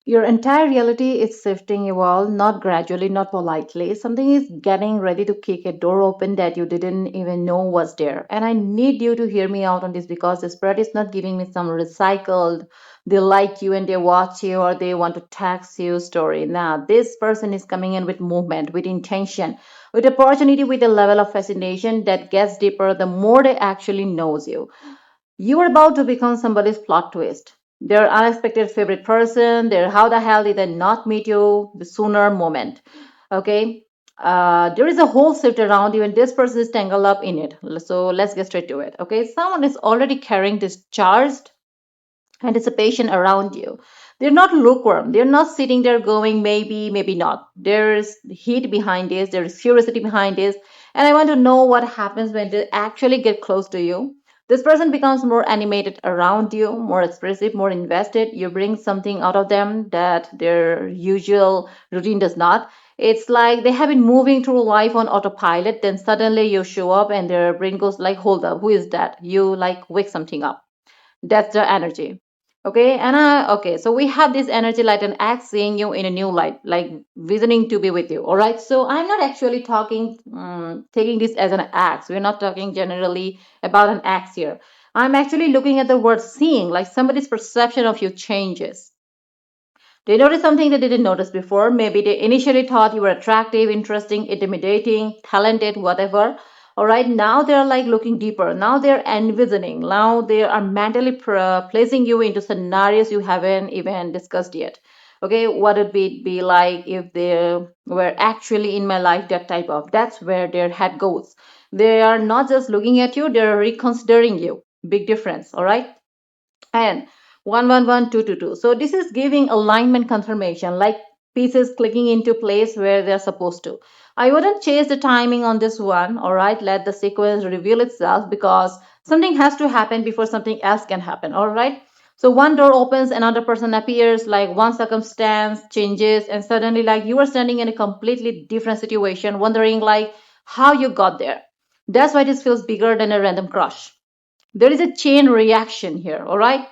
Your entire reality is shifting, evolve, not gradually, not politely. Something is getting ready to kick a door open that you didn't even know was there. And I need you to hear me out on this because the spirit is not giving me some recycled, they like you and they watch you or they want to tax you story. Now, this person is coming in with movement, with intention, with opportunity, with a level of fascination that gets deeper the more they actually knows you. You are about to become somebody's plot twist. Their unexpected favorite person, their how the hell did they not meet you the sooner moment. Okay? There is a whole shift around you, and this person is tangled up in it. So let's get straight to it. Okay? Someone is already carrying this charged anticipation around you. They're not lukewarm. They're not sitting there going, maybe, maybe not. There's heat behind this, there's curiosity behind this. And I want to know what happens when they actually get close to you. This person becomes more animated around you, more expressive, more invested. You bring something out of them that their usual routine does not. It's like they have been moving through life on autopilot, then suddenly you show up and their brain goes like, hold up, who is that? You like wake something up. That's the energy. Okay, and okay, so we have this energy like an axe seeing you in a new light, like visioning to be with you. All right, so I'm not actually talking, taking this as an axe. We're not talking generally about an axe here. I'm actually looking at the word seeing, like somebody's perception of you changes. They notice something they didn't notice before. Maybe they initially thought you were attractive, interesting, intimidating, talented, whatever. All right, now they're like looking deeper. Now they're envisioning. Now they are mentally placing you into scenarios you haven't even discussed yet. Okay, what would be like if they were actually in my life? That type of. That's where their head goes. They are not just looking at you; they're reconsidering you. Big difference. All right, and 111 222. So this is giving alignment confirmation, like pieces clicking into place where they're supposed to. I wouldn't chase the timing on this one. All right, let the sequence reveal itself because something has to happen before something else can happen. All right, so one door opens, another person appears, like one circumstance changes, and suddenly like you are standing in a completely different situation, wondering like how you got there. That's why this feels bigger than a random crush. There is a chain reaction here. All right,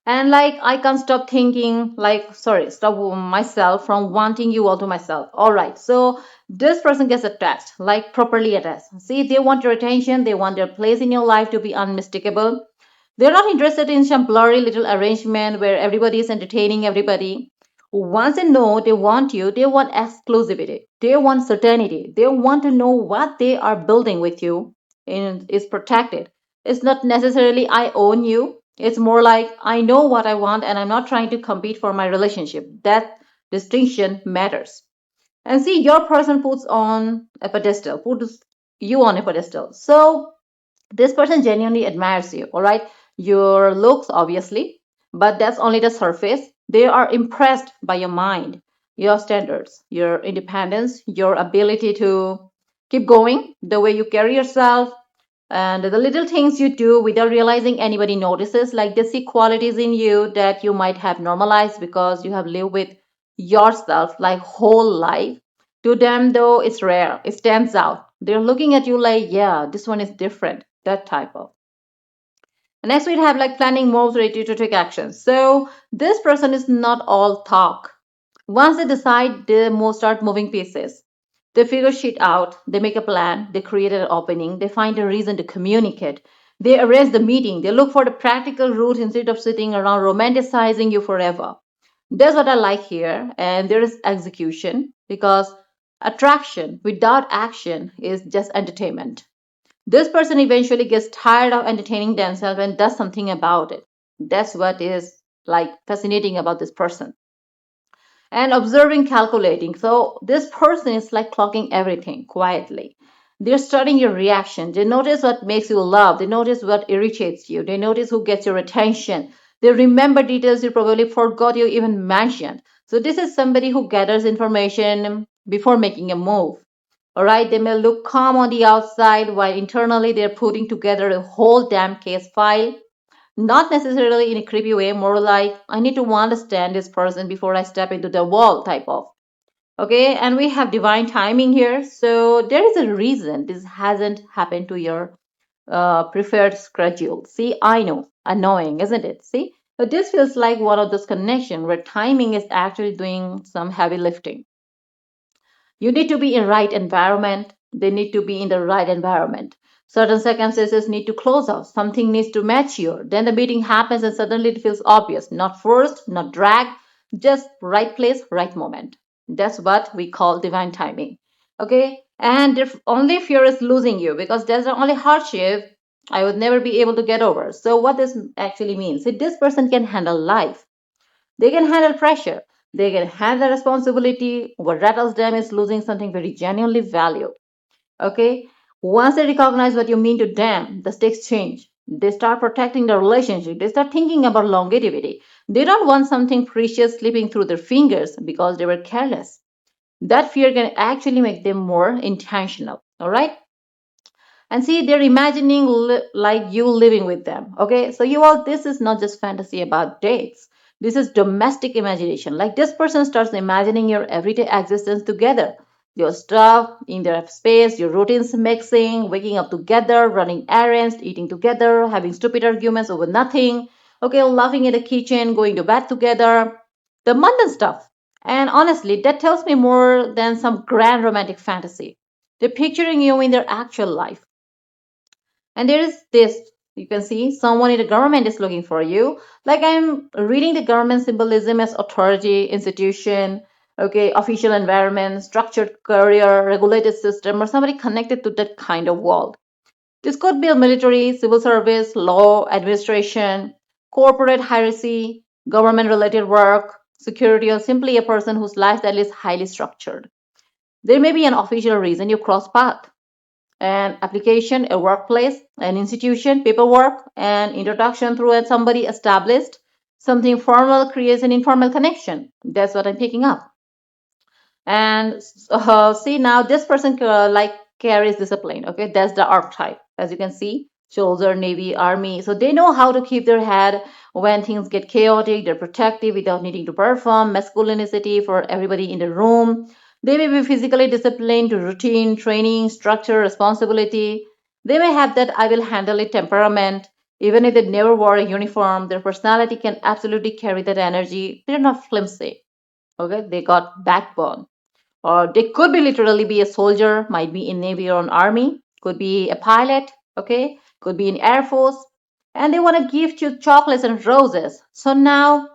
and like I can't stop thinking, like, sorry, stop myself from wanting you all to myself. All right, so this person gets attached, like properly attached. See, they want your attention, they want their place in your life to be unmistakable. They're not interested in some blurry little arrangement where everybody is entertaining everybody. Once they know they want you, they want exclusivity, they want certainty, they want to know what they are building with you and is protected. It's not necessarily I own you, it's more like I know what I want and I'm not trying to compete for my relationship. That distinction matters. And see, your person puts on a pedestal, puts you on a pedestal. So this person genuinely admires you, all right? Your looks, obviously, but that's only the surface. They are impressed by your mind, your standards, your independence, your ability to keep going, the way you carry yourself, and the little things you do without realizing anybody notices. Like they see qualities in you that you might have normalized because you have lived with yourself like whole life. To them, though, it's rare, it stands out. They're looking at you like, yeah, this one is different, that type of. And next, we'd have like planning moves ready to take action. So this person is not all talk. Once they decide, they start moving pieces. They figure shit out, they make a plan, they create an opening, they find a reason to communicate. They arrange the meeting, they look for the practical route instead of sitting around romanticizing you forever. That's what I like here. And there is execution because attraction without action is just entertainment. This person eventually gets tired of entertaining themselves and does something about it. That's what is like fascinating about this person. And observing, calculating. So this person is like clocking everything quietly. They're studying your reaction. They notice what makes you laugh. They notice what irritates you. They notice who gets your attention. They remember details you probably forgot you even mentioned. So this is somebody who gathers information before making a move. All right, they may look calm on the outside while internally they're putting together a whole damn case file. Not necessarily in a creepy way, more like I need to understand this person before I step into the wall type of. Okay, and we have divine timing here. So there is a reason this hasn't happened to your preferred schedule. See, I know, annoying, isn't it? See, But this feels like one of those connections where timing is actually doing some heavy lifting. You need to be in right environment. They need to be in the right environment. Certain circumstances need to close out. Something needs to mature. Then the meeting happens and suddenly it feels obvious. Not forced, not dragged, just right place, right moment. That's what we call divine timing. Okay? And if only fear is losing you because that's the only hardship I would never be able to get over. So what this actually means? If this person can handle life, they can handle pressure. They can handle responsibility. What rattles them is losing something very genuinely valued. Okay? Once they recognize what you mean to them, the stakes change. They start protecting the relationship. They start thinking about longevity. They don't want something precious slipping through their fingers because they were careless. That fear can actually make them more intentional. All right? And see, they're imagining like you living with them. Okay, so you all, this is not just fantasy about dates. This is domestic imagination. Like this person starts imagining your everyday existence together, your stuff in their space, your routines mixing, waking up together, running errands, eating together, having stupid arguments over nothing. Okay, laughing in the kitchen, going to bed together, the mundane stuff. And honestly, that tells me more than some grand romantic fantasy. They're picturing you in their actual life. And there is this, you can see someone in the government is looking for you. Like I'm reading the government symbolism as authority, institution, okay, official environment, structured career, regulated system, or somebody connected to that kind of world. This could be a military, civil service, law, administration, corporate hierarchy, government related work, security, or simply a person whose lifestyle is highly structured. There may be an official reason you cross paths, an application, a workplace, an institution, paperwork, an introduction through somebody established. Something formal creates an informal connection. That's what I'm picking up. And see now, this person like carries discipline. Okay, that's the archetype, as you can see. Soldier, Navy, Army. So they know how to keep their head when things get chaotic. They're protective without needing to perform. Masculinity for everybody in the room. They may be physically disciplined to routine, training, structure, responsibility. They may have that I will handle it temperament. Even if they never wore a uniform, their personality can absolutely carry that energy. They're not flimsy. Okay, they got backbone. Or they could be literally be a soldier, might be in Navy or an Army, could be a pilot, okay, could be in Air Force, and they want to gift you chocolates and roses. So now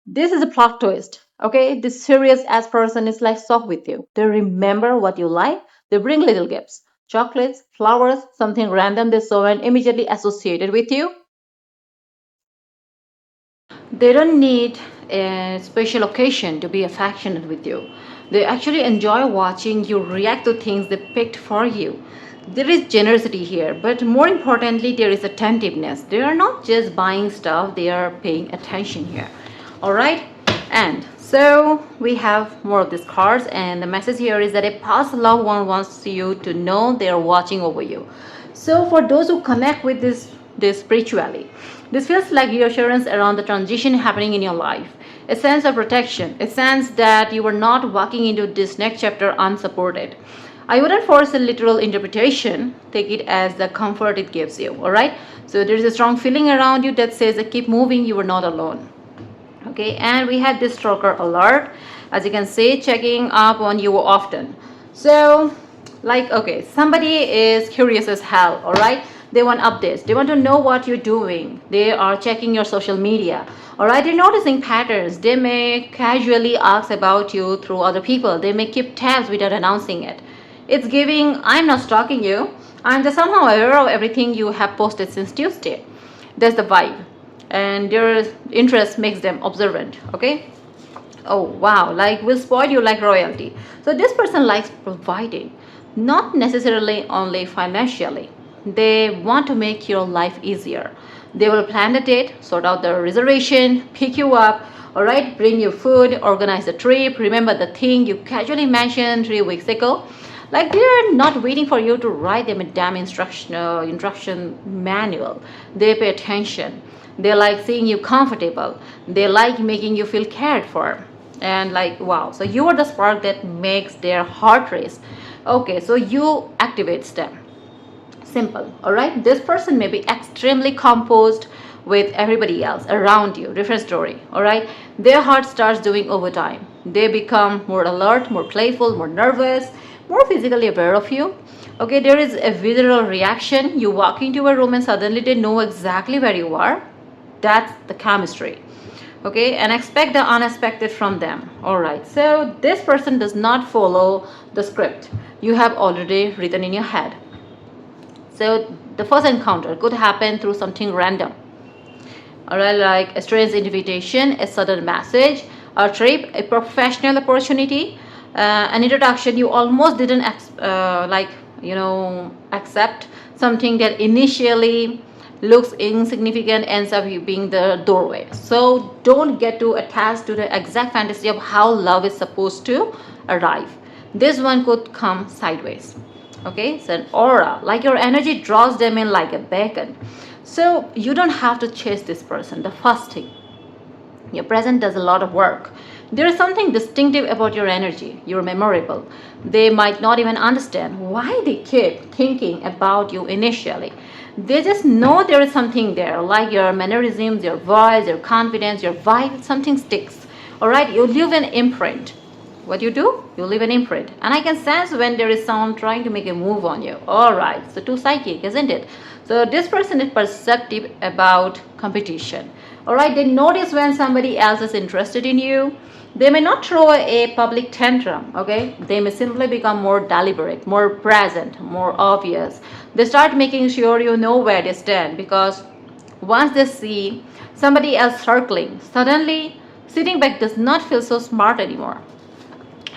this is a plot twist. Okay, this serious ass person is like soft with you. They remember what you like. They bring little gifts, chocolates, flowers, something random they saw and immediately associated with you. They don't need a special occasion to be affectionate with you. They actually enjoy watching you react to things they picked for you. There is generosity here, but more importantly, there is attentiveness. They are not just buying stuff, they are paying attention here. All right? And so we have more of these cards, and the message here is that a past loved one wants you to know they are watching over you. So for those who connect with this spiritually, this feels like reassurance around the transition happening in your life, a sense of protection, a sense that you are not walking into this next chapter unsupported. I wouldn't force a literal interpretation. Take it as the comfort it gives you. All right. So there is a strong feeling around you that says, "Keep moving. You are not alone." Okay, and we had this stalker alert, as you can see, checking up on you often. So like, okay, somebody is curious as hell. All right, they want updates, they want to know what you're doing, they are checking your social media. All right, they're noticing patterns. They may casually ask about you through other people. They may keep tabs without announcing it. It's giving, I'm not stalking you, I'm just somehow aware of everything you have posted since Tuesday. That's the vibe, and their interest makes them observant. Okay, oh wow, like will spoil you like royalty. So this person likes providing, not necessarily only financially. They want to make your life easier. They will plan the date, sort out the reservation, pick you up, all right, bring you food, organize the trip, remember the thing you casually mentioned 3 weeks ago. Like they're not waiting for you to write them a damn instruction manual. They pay attention. They like seeing you comfortable. They like making you feel cared for. And like, wow, so you are the spark that makes their heart race. Okay, so you activates them. Simple. All right, this person may be extremely composed, with everybody else around you, different story, all right? Their heart starts doing overtime. They become more alert, more playful, more nervous, more physically aware of you. Okay, there is a visceral reaction. You walk into a room and suddenly they know exactly where you are. That's the chemistry. Okay, and expect the unexpected from them. All right, so this person does not follow the script you have already written in your head. So the first encounter could happen through something random. All right, like a strange invitation, a sudden message, a trip, a professional opportunity, an introduction you almost didn't accept. Something that initially looks insignificant ends up being the doorway. So don't get too attached to the exact fantasy of how love is supposed to arrive. This one could come sideways. Okay, so an aura, like your energy draws them in like a beacon. So you don't have to chase this person. The first thing, your present does a lot of work. There is something distinctive about your energy. You're memorable. They might not even understand why they keep thinking about you initially. They just know there is something there, like your mannerisms, your voice, your confidence, your vibe, something sticks. All right, you leave an imprint. What you do? You leave an imprint. And I can sense when there is someone trying to make a move on you. All right, so too psychic, isn't it? So this person is perceptive about competition. All right, they notice when somebody else is interested in you. They may not throw a public tantrum, okay? They may simply become more deliberate, more present, more obvious. They start making sure you know where they stand, because once they see somebody else circling, suddenly sitting back does not feel so smart anymore.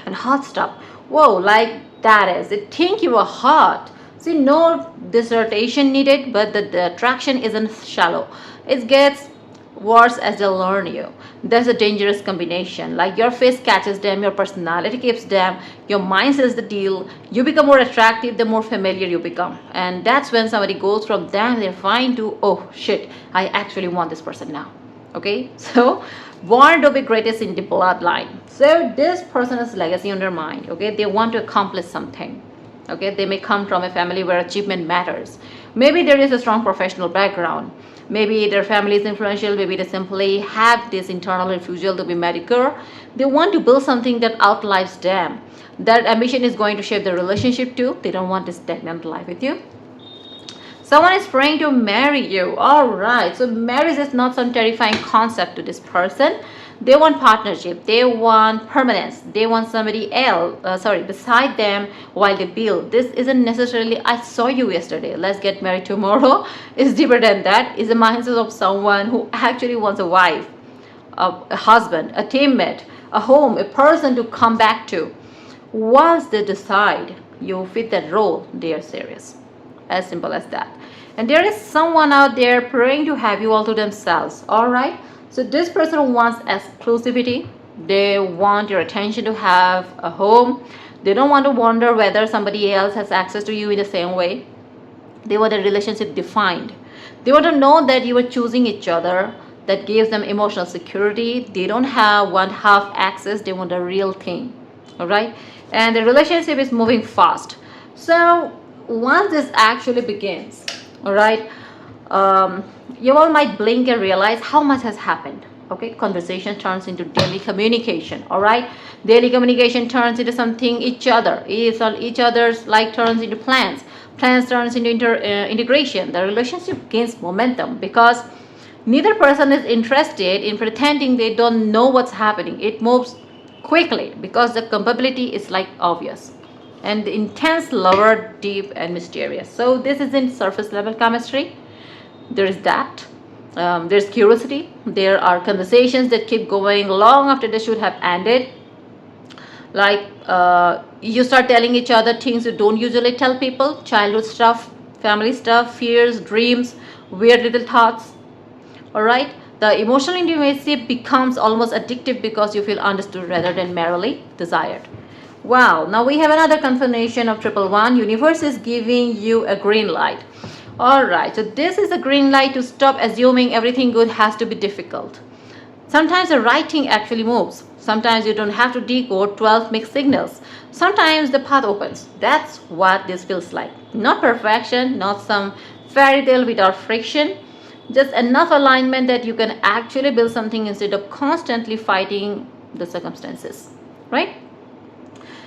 And hot stuff, whoa, like that is, they think you are hot. See, no dissertation needed, but the attraction isn't shallow. It gets worse as they learn you. That's a dangerous combination. Like your face catches them, your personality keeps them, your mind says the deal. You become more attractive the more familiar you become. And that's when somebody goes from them, they're fine, to, oh shit, I actually want this person now. Okay, so born to be greatest in the bloodline. So this person has legacy on their mind. Okay, they want to accomplish something. Okay, they may come from a family where achievement matters. Maybe there is a strong professional background. Maybe their family is influential. Maybe they simply have this internal refusal to be mediocre. They want to build something that outlives them. That ambition is going to shape their relationship too. They don't want a stagnant life with you. Someone is praying to marry you. All right, so marriage is not some terrifying concept to this person. They want partnership. They want permanence. They want somebody else, beside them while they build. This isn't necessarily, I saw you yesterday, let's get married tomorrow. It's deeper than that. It's a mindset of someone who actually wants a wife, a husband, a teammate, a home, a person to come back to. Once they decide you fit that role, they are serious. As simple as that. And there is someone out there praying to have you all to themselves. All right, so this person wants exclusivity. They want your attention to have a home. They don't want to wonder whether somebody else has access to you in the same way. They want a relationship defined. They want to know that you are choosing each other. That gives them emotional security. They don't want half access. They want a real thing. All right, and the relationship is moving fast. So once this actually begins, all right, you all might blink and realize how much has happened. Okay, conversation turns into daily communication. All right, daily communication turns into something each other's, like turns into plans. Plans turns into integration. The relationship gains momentum because neither person is interested in pretending they don't know what's happening. It moves quickly because the compatibility is like obvious, and the intense lower, deep, and mysterious. So this isn't surface level chemistry. There is that. There's curiosity. There are conversations that keep going long after they should have ended. Like you start telling each other things you don't usually tell people: childhood stuff, family stuff, fears, dreams, weird little thoughts. All right. The emotional intimacy becomes almost addictive because you feel understood rather than merely desired. Wow, now we have another confirmation of 111. Universe is giving you a green light. All right, so this is a green light to stop assuming everything good has to be difficult. Sometimes the right thing actually moves. Sometimes you don't have to decode 12 mixed signals. Sometimes the path opens. That's what this feels like. Not perfection, not some fairy tale without friction. Just enough alignment that you can actually build something instead of constantly fighting the circumstances, right?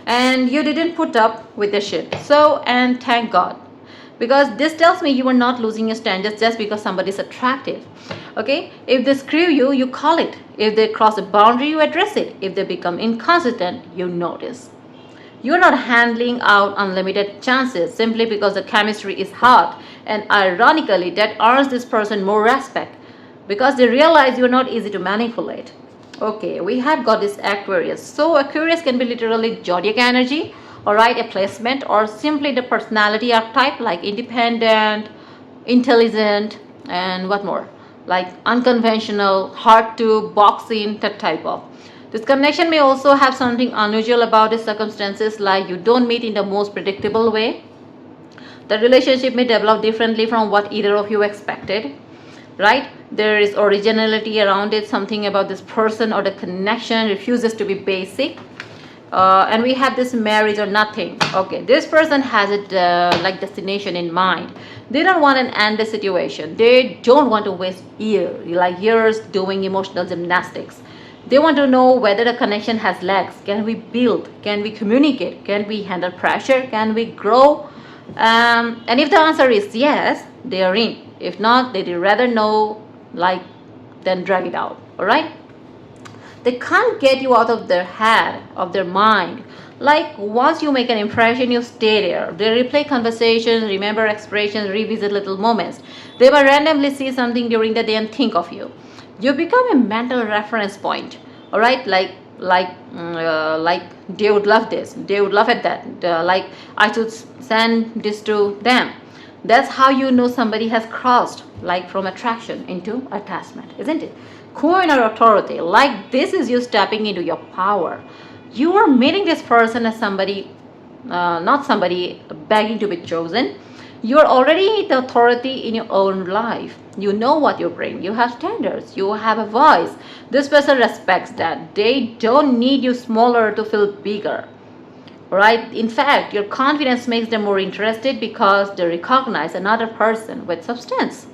And you didn't put up with the shit. So, and thank God. Because this tells me you are not losing your standards just because somebody is attractive. Okay? If they screw you, you call it. If they cross a boundary, you address it. If they become inconsistent, you notice. You're not handling out unlimited chances simply because the chemistry is hot. And ironically, that earns this person more respect because they realize you're not easy to manipulate. Okay, we have got this Aquarius. So Aquarius can be literally zodiac energy, alright, a placement, or simply the personality archetype like independent, intelligent, and what more? Like unconventional, hard to box in, that type of. This connection may also have something unusual about its circumstances, like you don't meet in the most predictable way. The relationship may develop differently from what either of you expected, right? There is originality around it, something about this person or the connection refuses to be basic. And we have this marriage or nothing. Okay, this person has it like destination in mind. They don't want an endless situation. They don't want to waste years doing emotional gymnastics. They want to know whether the connection has legs. Can we build? Can we communicate? Can we handle pressure? Can we grow? And if the answer is yes, they are in. If not, they'd rather know, like, than drag it out. All right? They can't get you out of their head, of their mind. Like, once you make an impression, you stay there. They replay conversations, remember expressions, revisit little moments. They will randomly see something during the day and think of you. You become a mental reference point. All right? Like they would love this. They would laugh at that. Like, I should send this to them. That's how you know somebody has crossed, like, from attraction into attachment, isn't it? Coin or authority, like, this is you stepping into your power. You are meeting this person as somebody, not somebody begging to be chosen. You are already the authority in your own life. You know what you bring. You have standards. You have a voice. This person respects that. They don't need you smaller to feel bigger. Right? In fact, your confidence makes them more interested because they recognize another person with substance.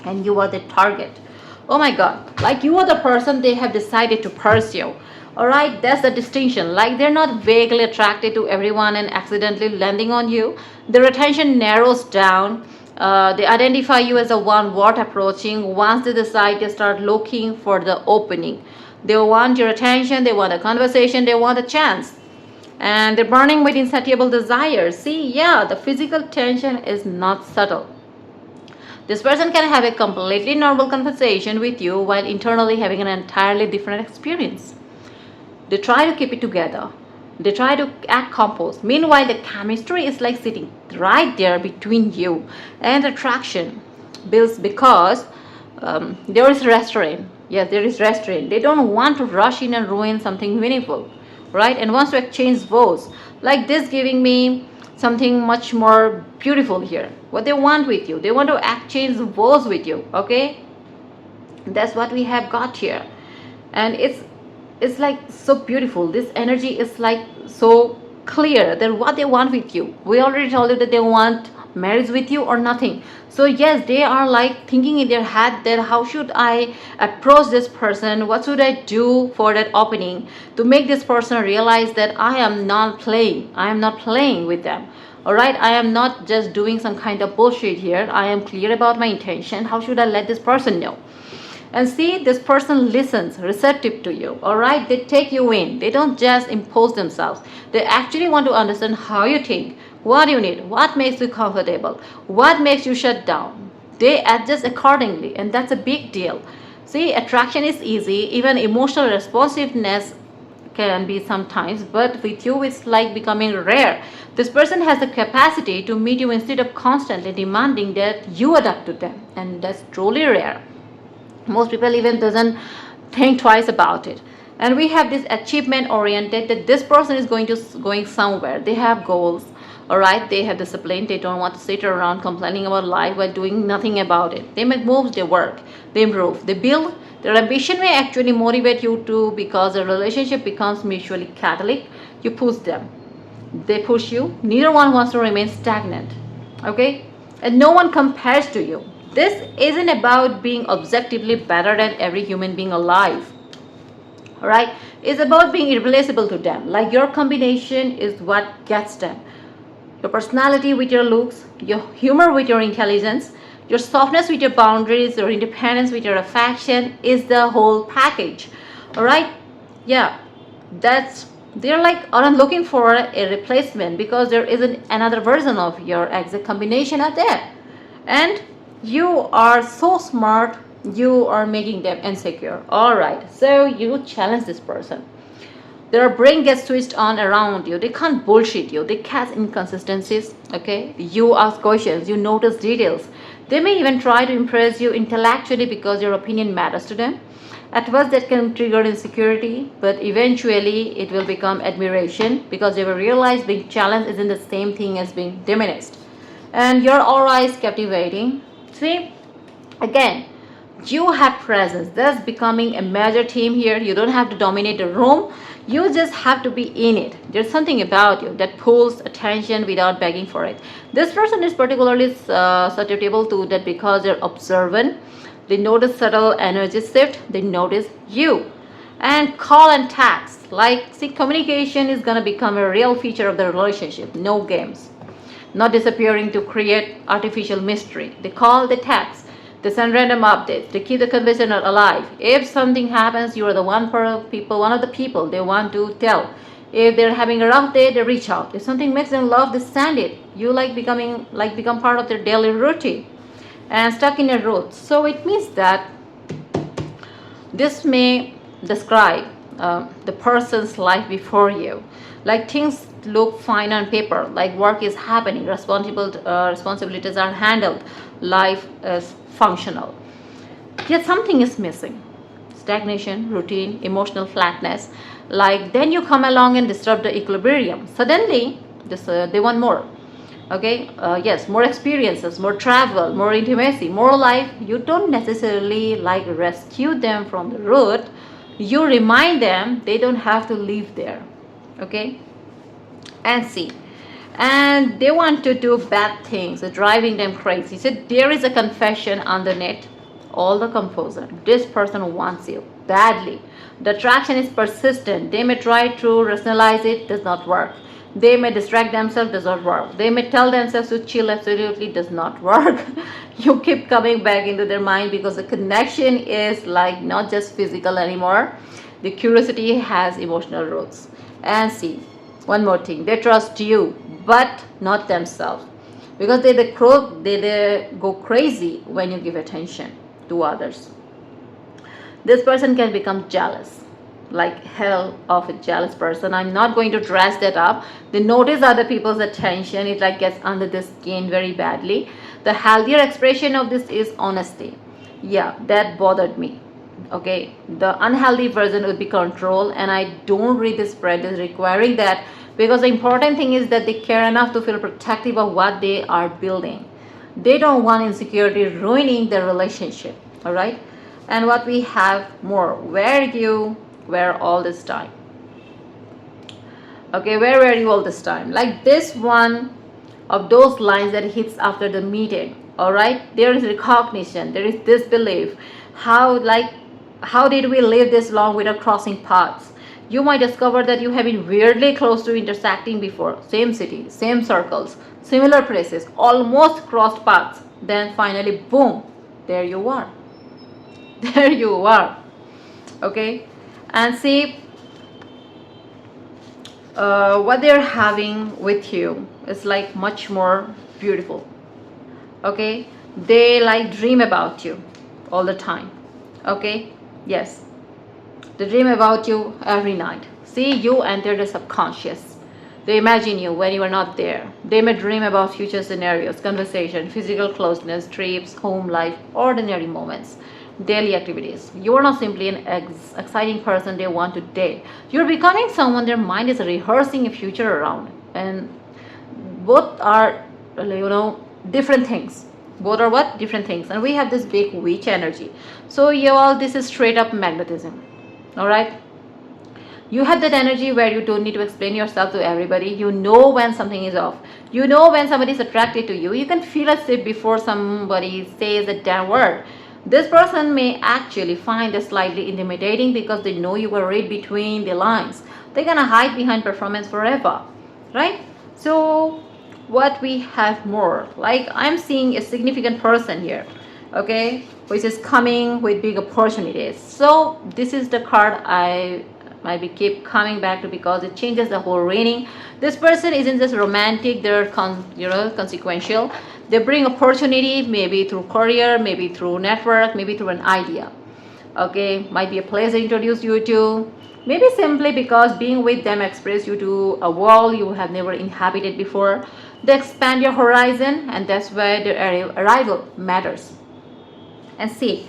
And you are the target. Oh my God. Like, you are the person they have decided to pursue. Alright, that's the distinction. Like, they're not vaguely attracted to everyone and accidentally landing on you. Their attention narrows down. They identify you as the one worth approaching. Once they decide, they start looking for the opening. They want your attention, they want a conversation, they want a chance. And they're burning with insatiable desires. See, yeah, the physical tension is not subtle. This person can have a completely normal conversation with you while internally having an entirely different experience. They try to keep it together. They try to act composed. Meanwhile, the chemistry is like sitting right there between you, and attraction builds because there is restraint. Yes, there is restraint. They don't want to rush in and ruin something meaningful, right? And wants to exchange vows. Like this, giving me something much more beautiful here. What they want with you, they want to exchange vows with you. Okay, that's what we have got here, and it's like so beautiful. This energy is like so clear that what they want with you. We already told you that they want marriage with you or nothing. So yes, they are like thinking in their head that how should I approach this person, what should I do for that opening to make this person realize that I am not playing with them. All right, I am not just doing some kind of bullshit here. I am clear about my intention. How should I let this person know? And see, this person listens, receptive to you. All right, they take you in. They don't just impose themselves. They actually want to understand how you think, what you need, what makes you comfortable, what makes you shut down. They adjust accordingly, and that's a big deal. See, attraction is easy. Even emotional responsiveness can be sometimes, but with you it's like becoming rare. This person has the capacity to meet you instead of constantly demanding that you adapt to them, and that's truly rare. Most people even doesn't think twice about it. And we have this achievement oriented, that this person is going somewhere. They have goals. All right, they have discipline. They don't want to sit around complaining about life while doing nothing about it. They make moves, they work, they improve, they build. Their ambition may actually motivate you too, because the relationship becomes mutually catalytic. You push them, they push you. Neither one wants to remain stagnant. Okay, and no one compares to you. This isn't about being objectively better than every human being alive. Alright? It's about being irreplaceable to them. Like your combination is what gets them. Your personality with your looks, your humor with your intelligence, your softness with your boundaries, your independence with your affection is the whole package. Alright? Yeah. That's they're like aren't looking for a replacement because there isn't another version of your exact combination out there. And you are so smart, you are making them insecure. Alright, so you challenge this person. Their brain gets switched on around you. They can't bullshit you. They catch inconsistencies. Okay, you ask questions, you notice details. They may even try to impress you intellectually because your opinion matters to them. At first that can trigger insecurity, but eventually it will become admiration because they will realize being challenged isn't the same thing as being diminished. And your aura is captivating. See, again, you have presence. That's becoming a major theme here. You don't have to dominate the room, you just have to be in it. There's something about you that pulls attention without begging for it. This person is particularly susceptible to that because they're observant. They notice subtle energy shift, they notice you. And call and text, like, see, communication is going to become a real feature of the relationship. No games, not disappearing to create artificial mystery. They call, they text, they send random updates, they keep the conversation alive. If something happens, you are the one of the people they want to tell. If they're having a rough day, they reach out. If something makes them laugh, they send it. You become part of their daily routine and stuck in a rut. So it means that this may describe the person's life before you. Like things look fine on paper, like work is happening, responsibilities are handled, life is functional. Yet something is missing. Stagnation, routine, emotional flatness. Like then you come along and disrupt the equilibrium. Suddenly, they want more. Okay, yes, more experiences, more travel, more intimacy, more life. You don't necessarily like rescue them from the root. You remind them they don't have to live there. Okay, and see, and they want to do bad things, driving them crazy. So there is a confession underneath all the composure. This person wants you badly. The attraction is persistent. They may try to rationalize it, does not work. They may distract themselves, does not work. They may tell themselves to chill, absolutely does not work. You keep coming back into their mind because the connection is like not just physical anymore. The curiosity has emotional roots. And see, one more thing, they trust you, but not themselves. Because they go crazy when you give attention to others. This person can become jealous, like hell of a jealous person. I'm not going to dress that up. They notice other people's attention. It like gets under the skin very badly. The healthier expression of this is honesty. Yeah, that bothered me. Okay, the unhealthy version would be control, and I don't read this spread as requiring that, because the important thing is that they care enough to feel protective of what they are building. They don't want insecurity ruining their relationship. All right, and what we have more, where all this time? Okay, where were you all this time? Like this one of those lines that hits after the meeting. All right, there is recognition, there is disbelief. How did we live this long without crossing paths? You might discover that you have been weirdly close to intersecting before. Same city, same circles, similar places, almost crossed paths. Then finally, boom, there you are. There you are. Okay, and see, what they're having with you is like much more beautiful. Okay, they like dream about you all the time. Okay, yes, they dream about you every night. See, you enter the subconscious. They imagine you when you are not there. They may dream about future scenarios, conversation, physical closeness, trips, home life, ordinary moments, daily activities. You are not simply an exciting person they want to date. You're becoming someone their mind is rehearsing a future around. And both are, different things. Both are what? Different things. And we have this big witch energy. So, y'all, this is straight up magnetism. All right? You have that energy where you don't need to explain yourself to everybody. You know when something is off. You know when somebody is attracted to you. You can feel a shift before somebody says a damn word. This person may actually find it slightly intimidating because they know you will read between the lines. They're gonna hide behind performance forever, right? So what we have more, like I'm seeing a significant person here, okay, which is coming with big opportunities. So this is the card I might be keep coming back to because it changes the whole reading. This person isn't just romantic, they're consequential. They bring opportunity, maybe through career, maybe through network, maybe through an idea. Okay, might be a place they introduce you to, maybe simply because being with them exposes you to a world you have never inhabited before. They expand your horizon, and that's where their arrival matters. And see,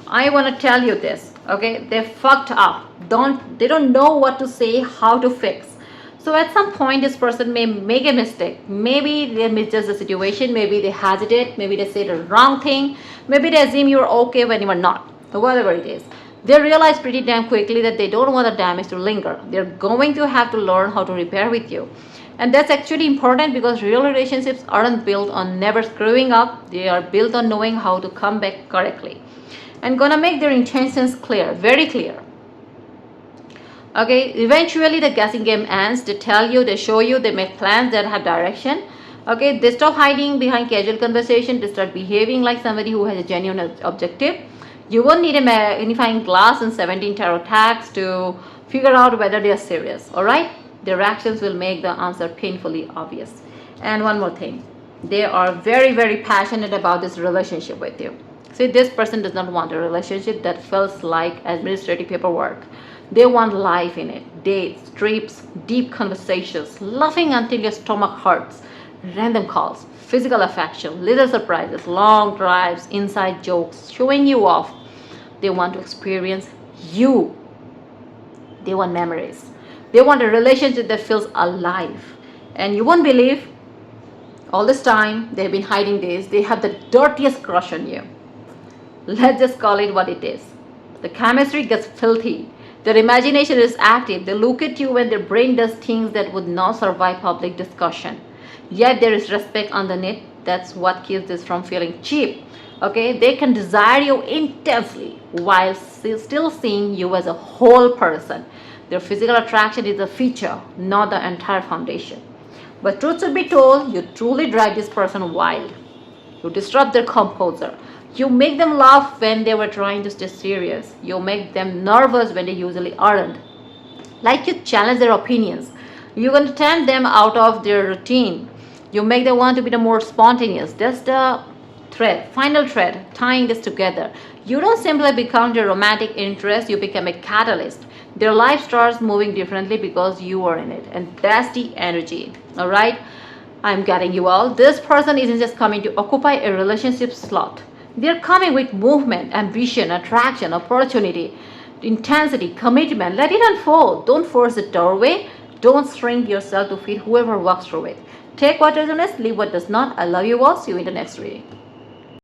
I want to tell you this, okay, they fucked up. They don't know what to say, how to fix. So at some point this person may make a mistake. Maybe they misjudge the situation, maybe they hesitate, maybe they say the wrong thing, maybe they assume you're okay when you are not, or whatever it is. They realize pretty damn quickly that they don't want the damage to linger. They're going to have to learn how to repair with you. And that's actually important because real relationships aren't built on never screwing up. They are built on knowing how to come back correctly and gonna make their intentions clear, very clear. Okay, eventually the guessing game ends. They tell you, they show you, they make plans that have direction. Okay, they stop hiding behind casual conversation. They start behaving like somebody who has a genuine objective. You won't need a magnifying glass and 17 tarot cards to figure out whether they are serious. All right, their actions will make the answer painfully obvious. And one more thing, they are very, very passionate about this relationship with you. See, this person does not want a relationship that feels like administrative paperwork. They want life in it. Dates, trips, deep conversations, laughing until your stomach hurts, random calls, physical affection, little surprises, long drives, inside jokes, showing you off. They want to experience you. They want memories. They want a relationship that feels alive. And you won't believe, all this time they've been hiding this. They have the dirtiest crush on you. Let's just call it what it is. The chemistry gets filthy. Their imagination is active. They look at you when their brain does things that would not survive public discussion. Yet there is respect underneath. That's what keeps this from feeling cheap. Okay, they can desire you intensely while still seeing you as a whole person. Their physical attraction is a feature, not the entire foundation. But truth should be told, you truly drive this person wild. You disrupt their composure. You make them laugh when they were trying to stay serious. You make them nervous when they usually aren't. Like you challenge their opinions. You can tempt them out of their routine. You make them want to be the more spontaneous. That's the thread, final thread, tying this together. You don't simply become their romantic interest, you become a catalyst. Their life starts moving differently because you are in it. And that's the energy. Alright? I'm getting you all. This person isn't just coming to occupy a relationship slot. They're coming with movement, ambition, attraction, opportunity, intensity, commitment. Let it unfold. Don't force the doorway. Don't shrink yourself to fit whoever walks through it. Take what resonates, leave what does not. I love you all. See you in the next reading.